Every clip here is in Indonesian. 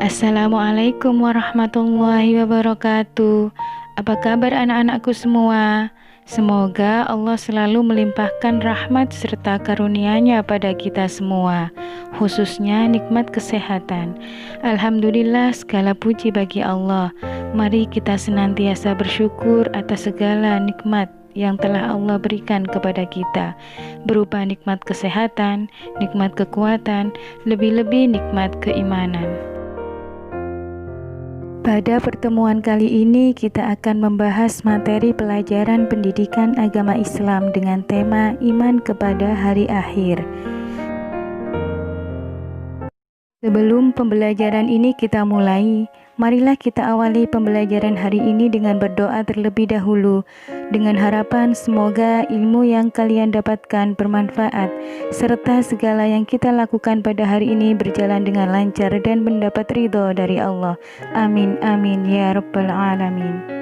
Assalamualaikum warahmatullahi wabarakatuh. Apa kabar anak-anakku semua? Semoga Allah selalu melimpahkan rahmat serta karunia-Nya pada kita semua, khususnya nikmat kesehatan. Alhamdulillah, segala puji bagi Allah. Mari kita senantiasa bersyukur atas segala nikmat yang telah Allah berikan kepada kita, berupa nikmat kesehatan, nikmat kekuatan, lebih-lebih nikmat keimanan. Pada pertemuan kali ini kita akan membahas materi pelajaran pendidikan agama Islam dengan tema iman kepada hari akhir. Sebelum pembelajaran ini kita mulai, marilah kita awali pembelajaran hari ini dengan berdoa terlebih dahulu, dengan harapan semoga ilmu yang kalian dapatkan bermanfaat, serta segala yang kita lakukan pada hari ini berjalan dengan lancar dan mendapat ridho dari Allah. Amin, amin, ya Rabbal Alamin.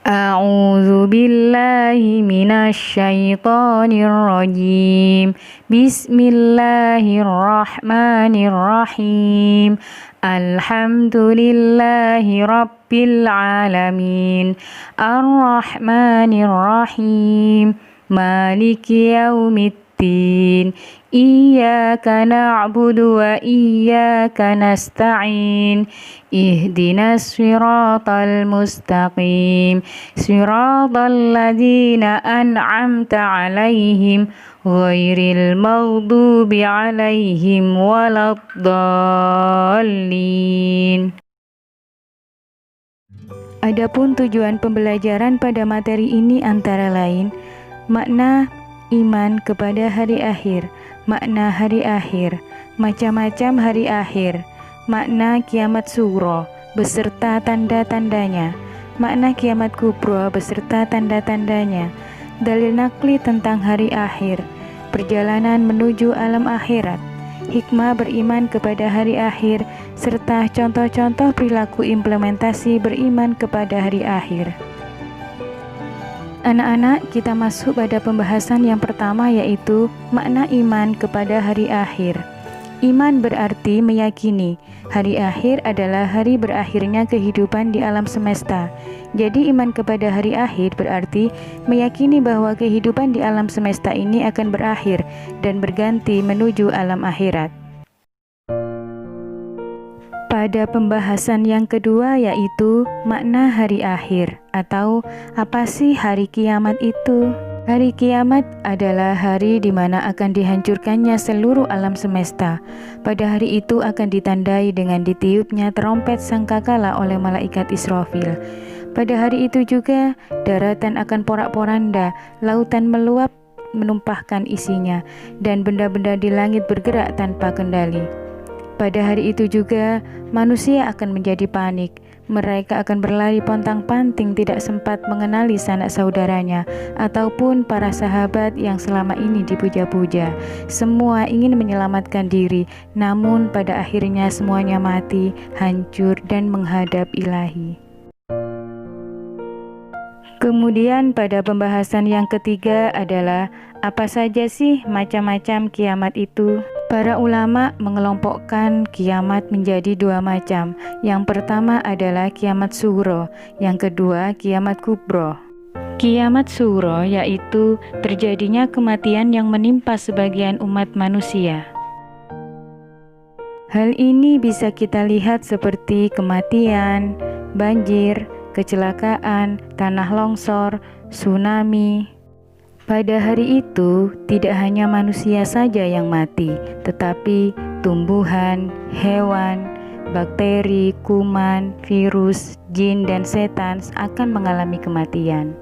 A'udzu billahi minasyaitonir rajim. Bismillahirrahmanirrahim. Alhamdulillahi rabbil alamin. Arrahmanirrahim. Maliki yaumiddin. Iyyaka na'budu wa iyyaka nasta'in. Ihdinas siratal mustaqim. Siratal ladzina an'amta 'alaihim ghairil maghdubi 'alaihim waladdallin. Adapun tujuan pembelajaran pada materi ini antara lain makna iman kepada hari akhir, makna hari akhir, macam-macam hari akhir, makna kiamat sugro beserta tanda-tandanya, makna kiamat kubro beserta tanda-tandanya, dalil nakli tentang hari akhir, perjalanan menuju alam akhirat, hikmah beriman kepada hari akhir, serta contoh-contoh perilaku implementasi beriman kepada hari akhir. Anak-anak, kita masuk pada pembahasan yang pertama, yaitu makna iman kepada hari akhir. Iman berarti meyakini hari akhir adalah hari berakhirnya kehidupan di alam semesta. Jadi iman kepada hari akhir berarti meyakini bahwa kehidupan di alam semesta ini akan berakhir dan berganti menuju alam akhirat. Pada pembahasan yang kedua, yaitu makna hari akhir atau apa sih hari kiamat itu? Hari kiamat adalah hari di mana akan dihancurkannya seluruh alam semesta. Pada hari itu akan ditandai dengan ditiupnya terompet sangkakala oleh malaikat Israfil. Pada hari itu juga daratan akan porak-poranda, lautan meluap menumpahkan isinya, dan benda-benda di langit bergerak tanpa kendali. Pada hari itu juga manusia akan menjadi panik. Mereka akan berlari pontang-panting, tidak sempat mengenali sanak saudaranya ataupun para sahabat yang selama ini dipuja-puja. Semua ingin menyelamatkan diri, namun pada akhirnya semuanya mati, hancur dan menghadap Ilahi. Kemudian pada pembahasan yang ketiga adalah apa saja sih macam-macam kiamat itu? Para ulama mengelompokkan kiamat menjadi dua macam. Yang pertama adalah kiamat sugro, yang kedua kiamat kubro. Kiamat sugro yaitu terjadinya kematian yang menimpa sebagian umat manusia. Hal ini bisa kita lihat seperti kematian, banjir, kecelakaan, tanah longsor, tsunami. Pada hari itu, tidak hanya manusia saja yang mati, tetapi tumbuhan, hewan, bakteri, kuman, virus, jin, dan setan akan mengalami kematian.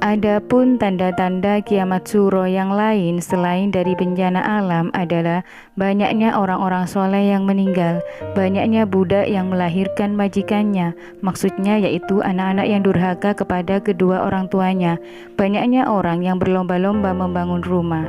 Adapun tanda-tanda kiamat suro yang lain selain dari bencana alam adalah banyaknya orang-orang soleh yang meninggal, banyaknya budak yang melahirkan majikannya, maksudnya yaitu anak-anak yang durhaka kepada kedua orang tuanya, banyaknya orang yang berlomba-lomba membangun rumah.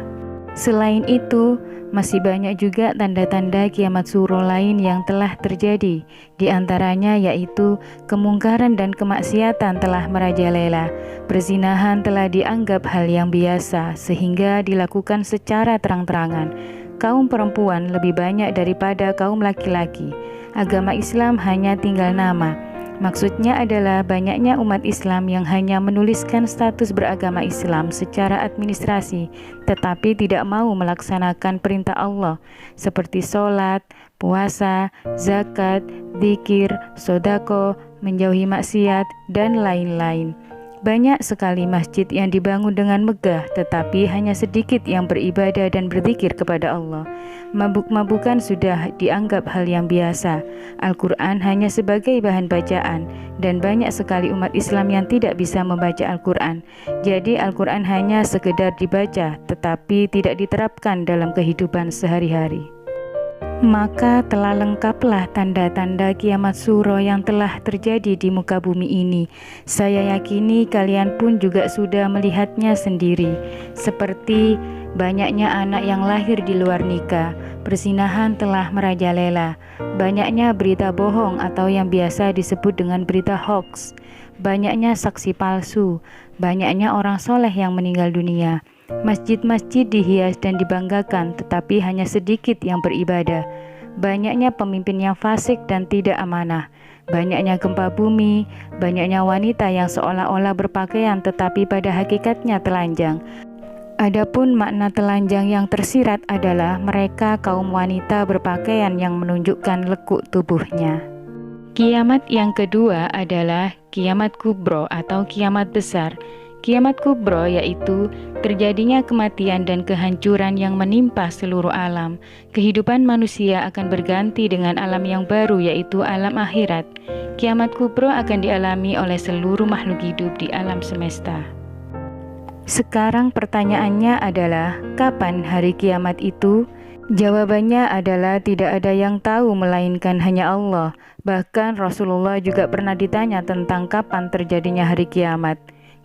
Selain itu, masih banyak juga tanda-tanda kiamat suro lain yang telah terjadi. Di antaranya yaitu kemungkaran dan kemaksiatan telah merajalela. Perzinahan telah dianggap hal yang biasa sehingga dilakukan secara terang-terangan. Kaum perempuan lebih banyak daripada kaum laki-laki. agama Islam hanya tinggal nama. Maksudnya adalah banyaknya umat Islam yang hanya menuliskan status beragama Islam secara administrasi, tetapi tidak mau melaksanakan perintah Allah seperti sholat, puasa, zakat, zikir, sodako, menjauhi maksiat, dan lain-lain. Banyak sekali masjid yang dibangun dengan megah, tetapi hanya sedikit yang beribadah dan berzikir kepada Allah. Mabuk-mabukan sudah dianggap hal yang biasa. Al-Quran hanya sebagai bahan bacaan, dan banyak sekali umat Islam yang tidak bisa membaca Al-Quran. Jadi Al-Quran hanya sekedar dibaca, tetapi tidak diterapkan dalam kehidupan sehari-hari. Maka telah lengkaplah tanda-tanda kiamat suro yang telah terjadi di muka bumi ini. Saya yakini kalian pun juga sudah melihatnya sendiri, seperti banyaknya anak yang lahir di luar nikah, perzinahan telah merajalela, banyaknya berita bohong atau yang biasa disebut dengan berita hoax, banyaknya saksi palsu, banyaknya orang soleh yang meninggal dunia. Masjid-masjid dihias dan dibanggakan, tetapi hanya sedikit yang beribadah. Banyaknya pemimpin yang fasik dan tidak amanah. Banyaknya gempa bumi, banyaknya wanita yang seolah-olah berpakaian tetapi pada hakikatnya telanjang. Adapun makna telanjang yang tersirat adalah mereka kaum wanita berpakaian yang menunjukkan lekuk tubuhnya. Kiamat yang kedua adalah kiamat kubro atau kiamat besar. Kiamat kubro yaitu terjadinya kematian dan kehancuran yang menimpa seluruh alam. Kehidupan manusia akan berganti dengan alam yang baru yaitu alam akhirat. Kiamat kubro akan dialami oleh seluruh makhluk hidup di alam semesta. Sekarang pertanyaannya adalah, kapan hari kiamat itu? Jawabannya adalah tidak ada yang tahu melainkan hanya Allah. Bahkan Rasulullah juga pernah ditanya tentang kapan terjadinya hari kiamat.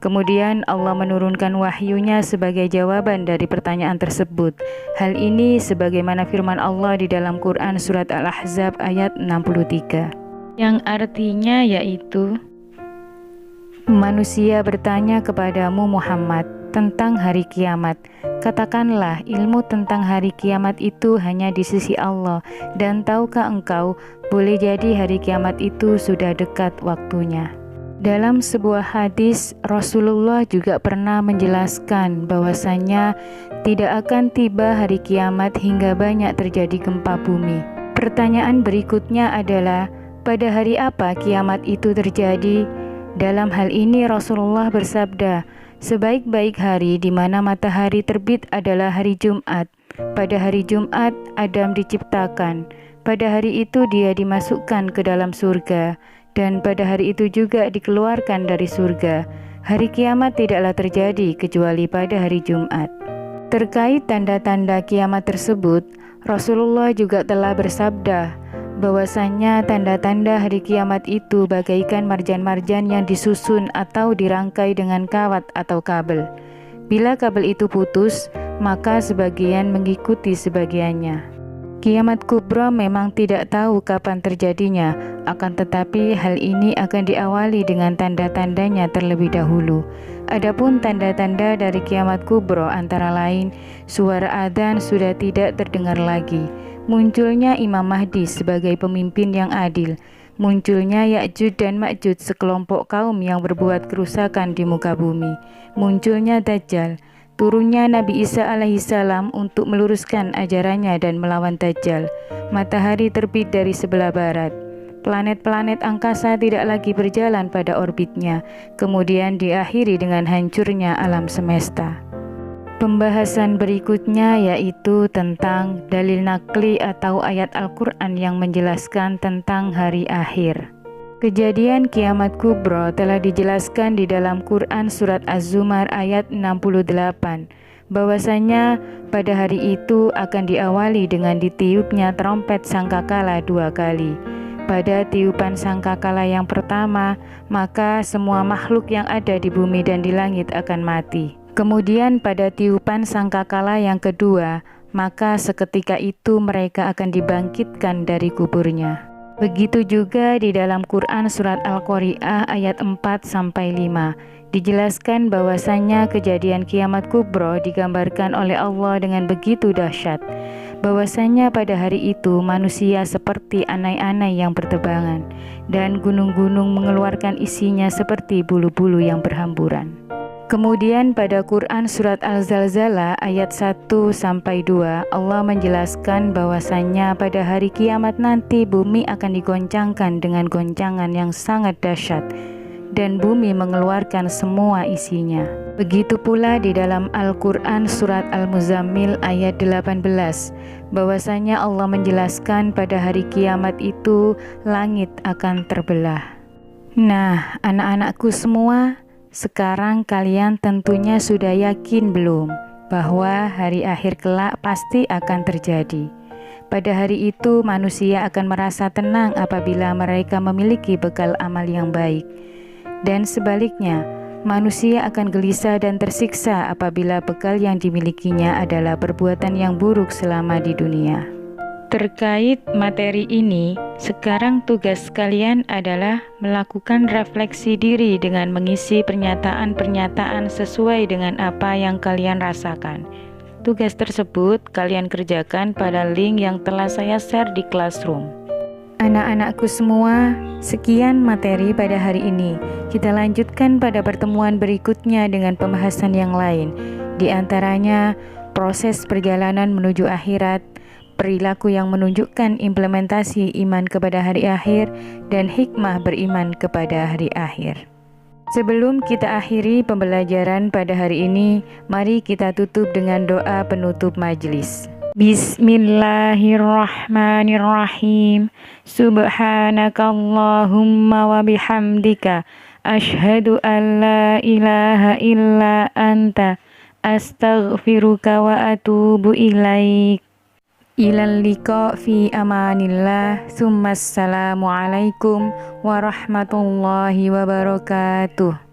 Kemudian Allah menurunkan wahyunya sebagai jawaban dari pertanyaan tersebut. Hal ini sebagaimana firman Allah di dalam Quran surat Al-Ahzab ayat 63. Yang artinya yaitu, manusia bertanya kepadamu Muhammad tentang hari kiamat. Katakanlah, ilmu tentang hari kiamat itu hanya di sisi Allah, dan tahukah engkau boleh jadi hari kiamat itu sudah dekat waktunya. Dalam sebuah hadis, Rasulullah juga pernah menjelaskan bahwasanya tidak akan tiba hari kiamat hingga banyak terjadi gempa bumi. Pertanyaan berikutnya adalah, pada hari apa kiamat itu terjadi? Dalam hal ini Rasulullah bersabda, sebaik-baik hari di mana matahari terbit adalah hari Jumat. Pada hari Jumat, Adam diciptakan. Pada hari itu dia dimasukkan ke dalam surga. Dan pada hari itu juga dikeluarkan dari surga. Hari kiamat tidaklah terjadi kecuali pada hari Jumat. Terkait tanda-tanda kiamat tersebut, Rasulullah juga telah bersabda bahwasanya tanda-tanda hari kiamat itu bagaikan marjan-marjan yang disusun atau dirangkai dengan kawat atau kabel. Bila kabel itu putus, maka sebagian mengikuti sebagiannya. Kiamat kubra memang tidak tahu kapan terjadinya, akan tetapi hal ini akan diawali dengan tanda-tandanya terlebih dahulu. Adapun tanda-tanda dari kiamat kubra antara lain, suara adzan sudah tidak terdengar lagi, munculnya Imam Mahdi sebagai pemimpin yang adil, munculnya Ya'juj dan Ma'juj sekelompok kaum yang berbuat kerusakan di muka bumi, munculnya Dajjal, turunnya Nabi Isa alaihissalam untuk meluruskan ajarannya dan melawan Dajjal, matahari terbit dari sebelah barat, planet-planet angkasa tidak lagi berjalan pada orbitnya, kemudian diakhiri dengan hancurnya alam semesta. Pembahasan berikutnya yaitu tentang dalil nakli atau ayat Al-Quran yang menjelaskan tentang hari akhir. Kejadian kiamat kubra telah dijelaskan di dalam Quran surat Az-Zumar ayat 68, bahwasanya pada hari itu akan diawali dengan ditiupnya trompet sangkakala 2 kali. Pada tiupan sangkakala yang pertama, maka semua makhluk yang ada di bumi dan di langit akan mati. Kemudian pada tiupan sangkakala yang kedua, maka seketika itu mereka akan dibangkitkan dari kuburnya. Begitu juga di dalam Quran surat Al-Qari'ah ayat 4-5 dijelaskan bahwasanya kejadian kiamat kubra digambarkan oleh Allah dengan begitu dahsyat. bahwasanya pada hari itu manusia seperti anai-anai yang berterbangan, dan gunung-gunung mengeluarkan isinya seperti bulu-bulu yang berhamburan. Kemudian pada Quran surat Al-Zalzalah ayat 1-2 Allah menjelaskan bahwasannya pada hari kiamat nanti bumi akan digoncangkan dengan goncangan yang sangat dahsyat dan bumi mengeluarkan semua isinya. Begitu pula di dalam Al-Quran surat Al-Muzammil ayat 18 bahwasanya Allah menjelaskan pada hari kiamat itu langit akan terbelah. Nah, anak-anakku semua, sekarang kalian tentunya sudah yakin belum bahwa hari akhir kelak pasti akan terjadi. Pada hari itu manusia akan merasa tenang apabila mereka memiliki bekal amal yang baik. Dan sebaliknya, manusia akan gelisah dan tersiksa apabila bekal yang dimilikinya adalah perbuatan yang buruk selama di dunia. Terkait materi ini, sekarang tugas kalian adalah melakukan refleksi diri dengan mengisi pernyataan-pernyataan sesuai dengan apa yang kalian rasakan. Tugas tersebut kalian kerjakan pada link yang telah saya share di Classroom. Anak-anakku semua, sekian materi pada hari ini. Kita lanjutkan pada pertemuan berikutnya dengan pembahasan yang lain. Di antaranya, proses perjalanan menuju akhirat, perilaku yang menunjukkan implementasi iman kepada hari akhir, dan hikmah beriman kepada hari akhir. Sebelum kita akhiri pembelajaran pada hari ini, mari kita tutup dengan doa penutup majelis. Bismillahirrahmanirrahim. Subhanakallahumma wa bihamdika asyhadu an la ilaha illa anta astaghfiruka wa atubu ilaik. Ilal liqa fi amanillah. Assalamualaikum warahmatullahi wabarakatuh.